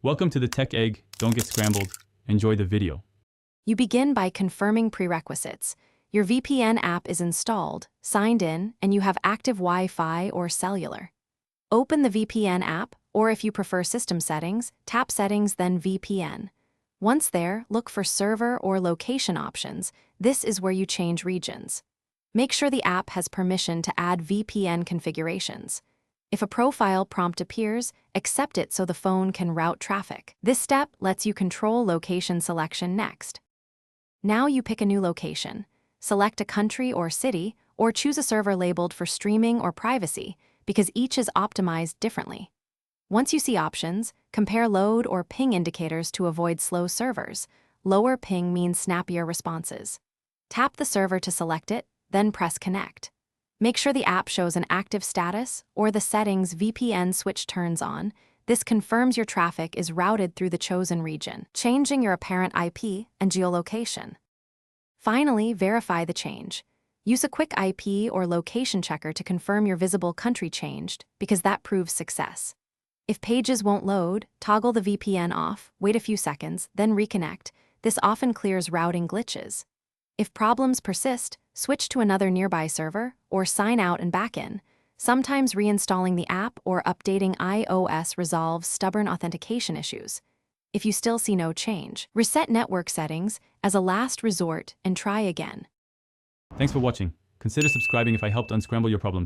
Welcome to the Tech Egg. Don't get scrambled. Enjoy the video. You begin by confirming prerequisites. Your VPN app is installed, signed in, and you have active Wi-Fi or cellular. Open the VPN app, or if you prefer system settings, tap Settings then VPN. Once there, look for server or location options. This is where you change regions. Make sure the app has permission to add VPN configurations. If a profile prompt appears, accept it so the phone can route traffic. This step lets you control location selection next. Now you pick a new location. Select a country or city, or choose a server labeled for streaming or privacy, because each is optimized differently. Once you see options, compare load or ping indicators to avoid slow servers. Lower ping means snappier responses. Tap the server to select it, then press Connect. Make sure the app shows an active status or the settings VPN switch turns on. This confirms your traffic is routed through the chosen region, changing your apparent IP and geolocation. Finally, verify the change. Use a quick IP or location checker to confirm your visible country changed, because that proves success. If pages won't load, toggle the VPN off, wait a few seconds, then reconnect. This often clears routing glitches. If problems persist, switch to another nearby server or sign out and back in. Sometimes reinstalling the app or updating iOS resolves stubborn authentication issues. If you still see no change, reset network settings as a last resort and try again. Thanks for watching. Consider subscribing if I helped unscramble your problems.